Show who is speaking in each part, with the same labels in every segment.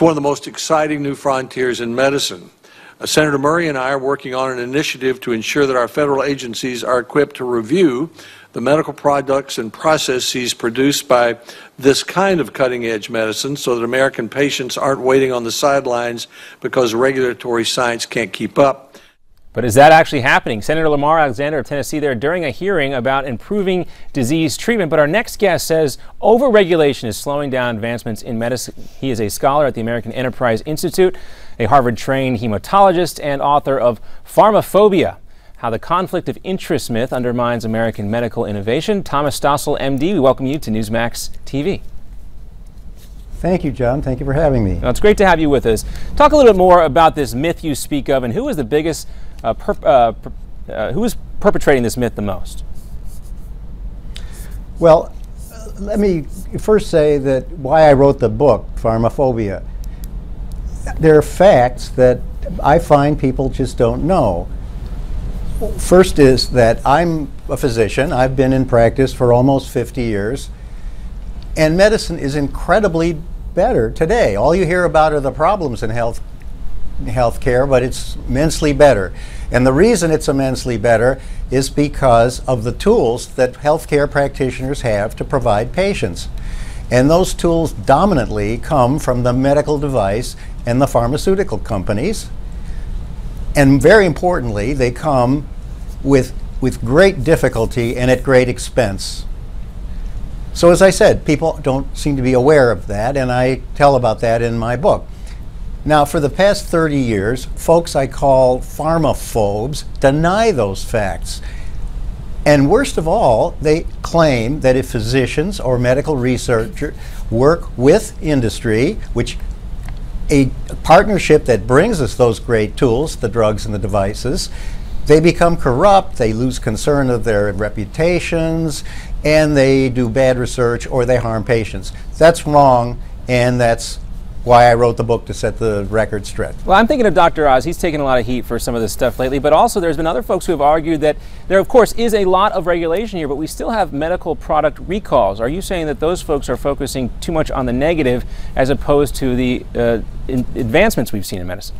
Speaker 1: one of the most exciting new frontiers in medicine. Senator Murray and I are working on an initiative to ensure that our federal agencies are equipped to review the medical products and processes produced by this kind of cutting-edge medicine so that American patients aren't waiting on the sidelines because regulatory science can't keep up.
Speaker 2: But is that actually happening? Senator Lamar Alexander of Tennessee there during a hearing about improving disease treatment. But our next guest says overregulation is slowing down advancements in medicine. He is a scholar at the American Enterprise Institute, a Harvard-trained hematologist, and author of Pharmaphobia: How the Conflict of Interest Myth Undermines American Medical Innovation. Thomas Stossel, MD, we welcome you to Newsmax TV.
Speaker 3: Thank you, John. Thank you for having me.
Speaker 2: Well, it's great to have you with us. Talk a little bit more about this myth you speak of, and who is the biggest, who is perpetrating this myth the most?
Speaker 3: Well, let me first say that why I wrote the book, Pharmaphobia. There are facts that I find people just don't know. First is that I'm a physician. I've been in practice for almost 50 years, and medicine is incredibly better today. All you hear about are the problems in healthcare, but it's immensely better. And the reason it's immensely better is because of the tools that healthcare practitioners have to provide patients. And those tools dominantly come from the medical device and the pharmaceutical companies. And very importantly, they come with great difficulty and at great expense. So as I said, people don't seem to be aware of that, and I tell about that in my book. Now, for the past 30 years, folks I call pharmaphobes deny those facts. And worst of all, they claim that if physicians or medical researchers work with industry, which a partnership that brings us those great tools, the drugs and the devices, they become corrupt, they lose concern of their reputations, and they do bad research or they harm patients. That's wrong, and that's why I wrote the book, to set the record straight.
Speaker 2: Well, I'm thinking of Dr. Oz. He's taken a lot of heat for some of this stuff lately, but also there's been other folks who have argued that there, of course, is a lot of regulation here, but we still have medical product recalls. Are you saying that those folks are focusing too much on the negative as opposed to the advancements we've seen in medicine?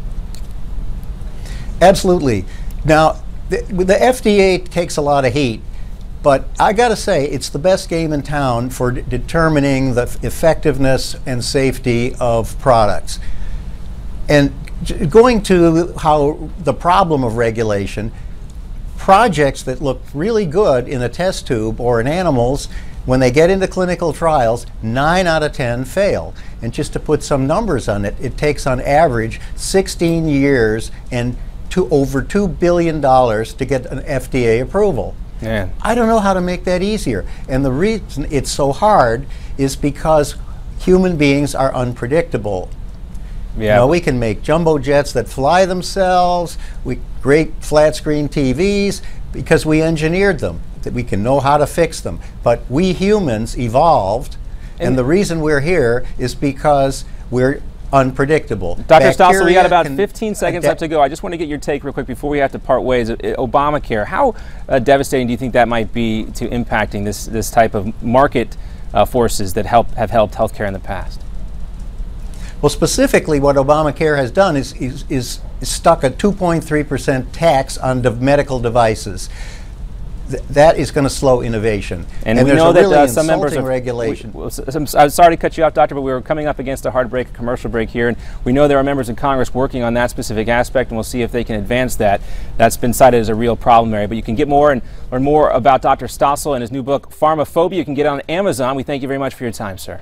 Speaker 3: Absolutely. Now, the FDA takes a lot of heat, but I got to say, it's the best game in town for determining the effectiveness and safety of products. And going to how the problem of regulation, projects that look really good in a test tube or in animals, when they get into clinical trials, 9 out of 10 fail. And just to put some numbers on it, it takes on average 16 years and over $2 billion to get an FDA approval.
Speaker 2: Yeah.
Speaker 3: I don't know how to make that easier. And the reason it's so hard is because human beings are unpredictable.
Speaker 2: Yeah.
Speaker 3: You know, we can make jumbo jets that fly themselves, great flat screen TVs, because we engineered them, that we can know how to fix them. But we humans evolved, and the reason we're here is because we're unpredictable.
Speaker 2: Dr. Stossel, we got about 15 seconds left to go. I just want to get your take real quick before we have to part ways. Obamacare, how devastating do you think that might be to impacting this type of market forces that have helped healthcare in the past?
Speaker 3: Well, specifically what Obamacare has done is stuck a 2.3% tax on medical devices. That is going to slow innovation.
Speaker 2: And we know that some members of
Speaker 3: regulation.
Speaker 2: I'm sorry to cut you off, Doctor, but we were coming up against a hard break, a commercial break here, and we know there are members in Congress working on that specific aspect, and we'll see if they can advance that. That's been cited as a real problem area. But you can get more and learn more about Dr. Stossel and his new book, Pharmaphobia. You can get it on Amazon. We thank you very much for your time, sir.